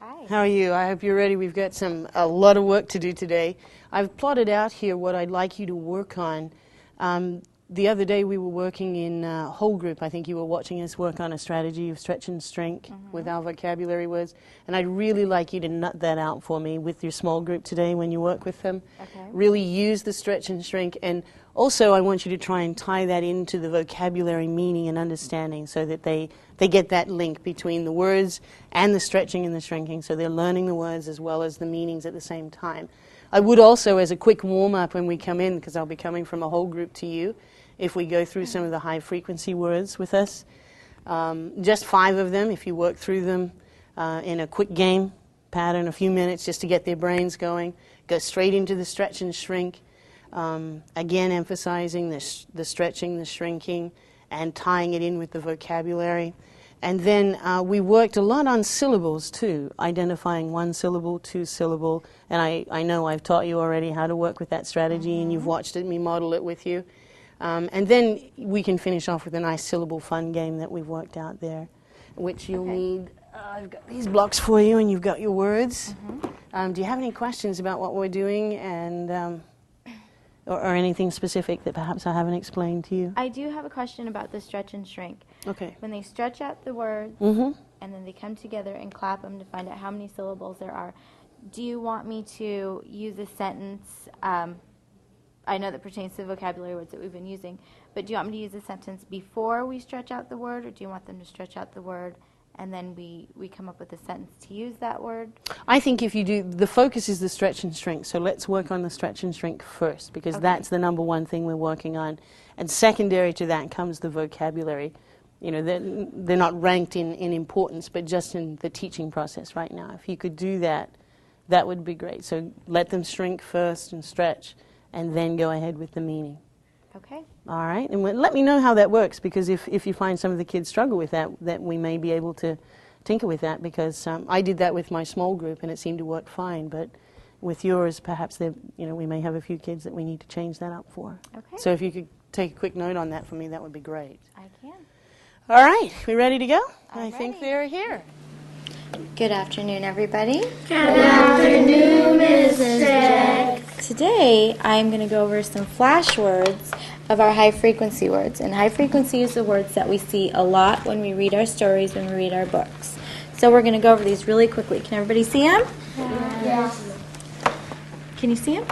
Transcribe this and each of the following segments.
Hi. How are you? I hope you're ready. We've got a lot of work to do today. I've plotted out here what I'd like you to work on. The other day we were working in whole group. I think you were watching us work on a strategy of stretch and shrink with our vocabulary words. And I'd really like you to nut that out for me with your small group today when you work with them. Okay. Really use the stretch and shrink. And also I want you to try and tie that into the vocabulary meaning and understanding so that they get that link between the words and the stretching and the shrinking. So they're learning the words as well as the meanings at the same time. I would also, as a quick warm-up when we come in, because I'll be coming from a whole group to you, if we go through some of the high-frequency words with us. Just 5 of them, if you work through them in a quick game pattern, a few minutes just to get their brains going. Go straight into the stretch and shrink. Again, emphasizing the stretching, the shrinking, and tying it in with the vocabulary. And then we worked a lot on syllables, too, identifying 1 syllable, 2 syllable. And I know I've taught you already how to work with that strategy, and you've watched me model it with you. And then we can finish off with a nice syllable fun game that we've worked out there, which you'll need. I've got these blocks for you, and you've got your words. Do you have any questions about what we're doing, and or anything specific that perhaps I haven't explained to you? I do have a question about the stretch and shrink. Okay. When they stretch out the words and then they come together and clap them to find out how many syllables there are, do you want me to use a sentence? I know that pertains to the vocabulary words that we've been using, but do you want me to use a sentence before we stretch out the word, or do you want them to stretch out the word and then we come up with a sentence to use that word? I think if you do, the focus is the stretch and shrink, so let's work on the stretch and shrink first, because that's the number one thing we're working on. And secondary to that comes the vocabulary. You know, they're not ranked in importance, but just in the teaching process right now. If you could do that, that would be great. So let them shrink first and stretch, and then go ahead with the meaning. Okay. All right, and let me know how that works, because if you find some of the kids struggle with that we may be able to tinker with that, because I did that with my small group and it seemed to work fine, but with yours perhaps we may have a few kids that we need to change that up for. Okay. So if you could take a quick note on that for me, that would be great. I can. All right, we ready to go? I'm I think ready. they're here. Good afternoon, everybody. Good afternoon, Mrs. Jack. Today, I'm going to go over some flash words of our high-frequency words. And high-frequency is the words that we see a lot when we read our stories, when we read our books. So we're going to go over these really quickly. Can everybody see them? Yes. Can you see them?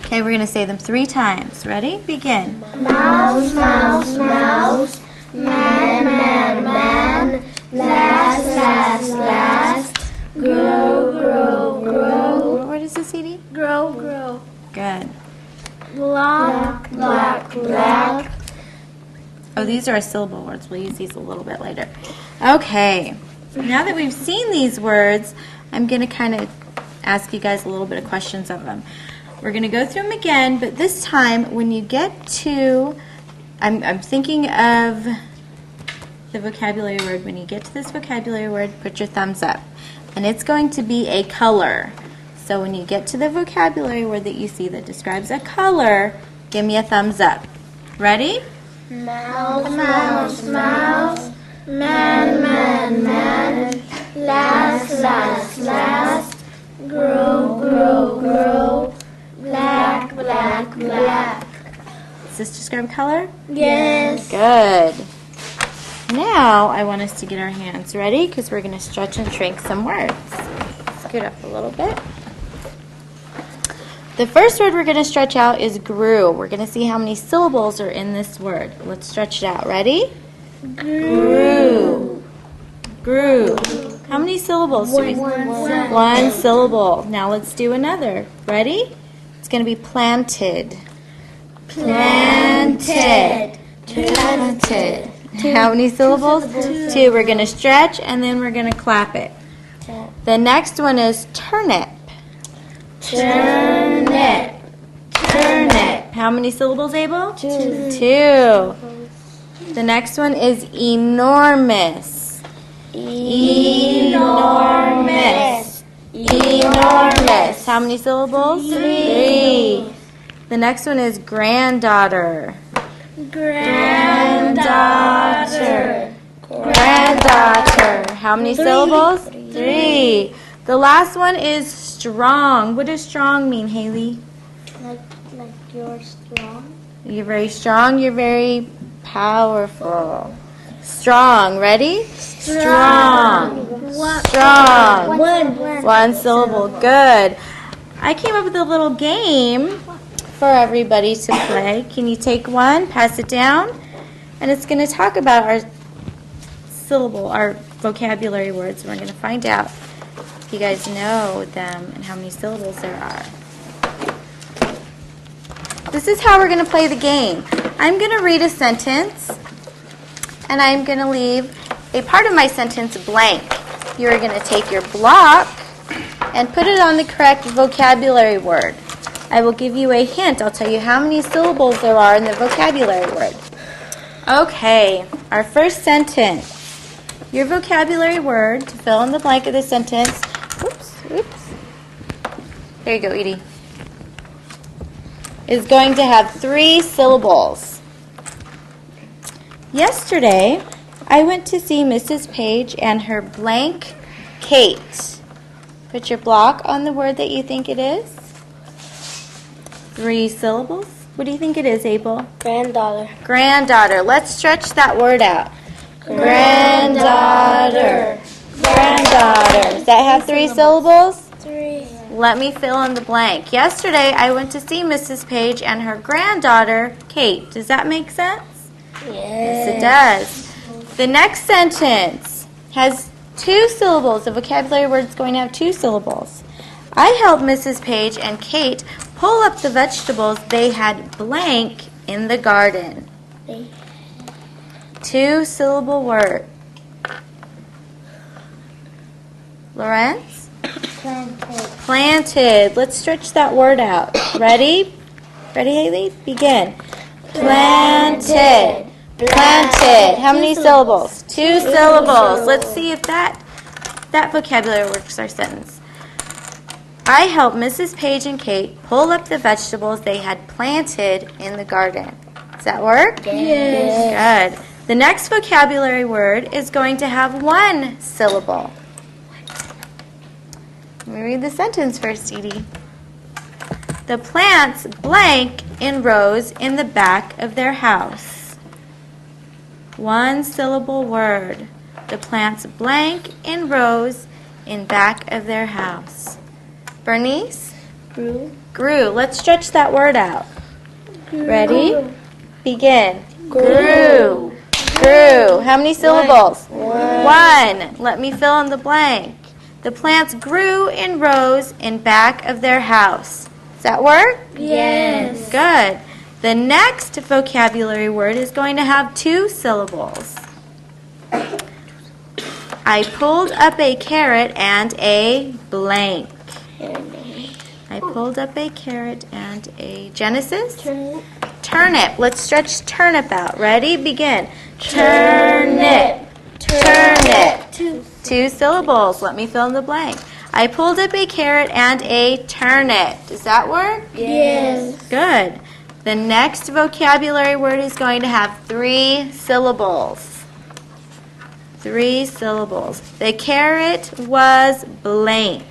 Okay, we're going to say them 3 times. Ready? Begin. Mouse, mouse, mouse. Man, man, man. Last, last, last. Grow, grow, grow. What is the CD? Grow, grow. Good. Black, black, black. Oh, these are syllable words. We'll use these a little bit later. Okay. Now that we've seen these words, I'm going to kind of ask you guys a little bit of questions of them. We're going to go through them again, but this time when you get to, I'm thinking of the vocabulary word. When you get to this vocabulary word, put your thumbs up. And it's going to be a color. So when you get to the vocabulary word that you see that describes a color, give me a thumbs up. Ready? Mouse, mouse, mouse. Man, man, man. Last, last, last. Grow, grow, grow. Black, black, black. Does this describe color? Yes. Good. Now I want us to get our hands ready because we're going to stretch and shrink some words. Scoot up a little bit. The first word we're going to stretch out is grew. We're going to see how many syllables are in this word. Let's stretch it out. Ready? Grew. Grew. How many syllables do we see? 1 syllable. Now let's do another. Ready? It's going to be planted. Planted. Planted. How many syllables? 2. We're going to stretch and then we're going to clap it. The next one is turnip. Turnip. Turnip. How many syllables, Abel? 2. The next one is enormous. Enormous. Enormous. How many syllables? 3. The next one is granddaughter. Granddaughter. Granddaughter. How many syllables? 3. The last one is strong. What does strong mean, Haley? Like you're strong. You're very strong. You're very powerful. Strong. Ready? Strong. Strong. One syllable. Good. I came up with a little game for everybody to play. Can you take one, pass it down? And it's going to talk about our vocabulary words. We're going to find out if you guys know them and how many syllables there are. This is how we're going to play the game. I'm going to read a sentence, and I'm going to leave a part of my sentence blank. You're going to take your block and put it on the correct vocabulary word. I will give you a hint. I'll tell you how many syllables there are in the vocabulary word. Okay, our first sentence. Your vocabulary word to fill in the blank of the sentence. Oops. There you go, Edie. Is going to have 3 syllables. Yesterday, I went to see Mrs. Page and her blank Kate. Put your block on the word that you think it is. 3 syllables. What do you think it is, Abel? Granddaughter. Granddaughter. Let's stretch that word out. Granddaughter. Granddaughter. Does that have 3 syllables? 3. Let me fill in the blank. Yesterday, I went to see Mrs. Page and her granddaughter, Kate. Does that make sense? Yes, it does. The next sentence has 2 syllables. The vocabulary word is going to have 2 syllables. I helped Mrs. Page and Kate pull up the vegetables they had blank in the garden. 2-syllable word. Lawrence? Planted. Let's stretch that word out. Ready? Ready, Haley? Begin. Planted. Planted. How many syllables? 2 syllables. Let's see if that vocabulary works our sentence. I helped Mrs. Page and Kate pull up the vegetables they had planted in the garden. Does that work? Yes. Good. The next vocabulary word is going to have 1 syllable. Let me read the sentence first, Edie. The plants blank in rows in the back of their house. 1-syllable word. The plants blank in rows in back of their house. Bernice? Grew. Grew. Let's stretch that word out. Ready? Begin. Grew. Grew. How many syllables? 1. Let me fill in the blank. The plants grew in rows in back of their house. Does that work? Yes. Good. The next vocabulary word is going to have 2 syllables. I pulled up a carrot and a blank. I pulled up a carrot and a Genesis? Turnip. Let's stretch turnip out. Ready? Begin. Turnip. Turnip. 2 syllables. Let me fill in the blank. I pulled up a carrot and a turnip. Does that work? Yes. Good. The next vocabulary word is going to have 3 syllables. 3 syllables. The carrot was blank.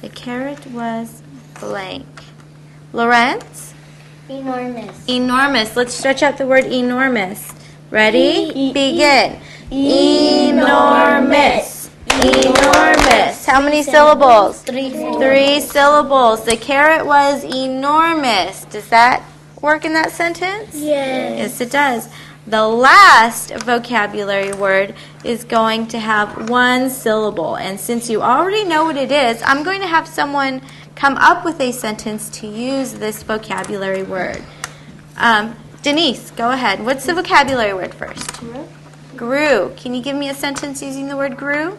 The carrot was blank. Lawrence? Enormous. Enormous. Let's stretch out the word enormous. Ready? Begin. Enormous. Enormous. How many syllables? 3 syllables. The carrot was enormous. Does that work in that sentence? Yes. Yes, it does. The last vocabulary word is going to have 1 syllable. And since you already know what it is, I'm going to have someone come up with a sentence to use this vocabulary word. Denise, go ahead. What's the vocabulary word first? Grew. Grew. Can you give me a sentence using the word grew?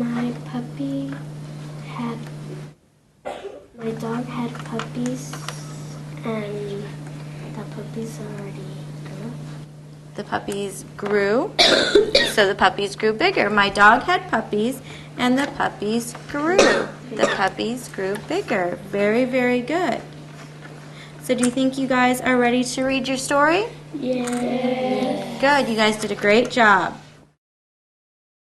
My dog had puppies, and the puppies already grew. The puppies grew, so the puppies grew bigger. My dog had puppies, and the puppies grew. The puppies grew bigger. Very, very good. So do you think you guys are ready to read your story? Yeah. Good, you guys did a great job.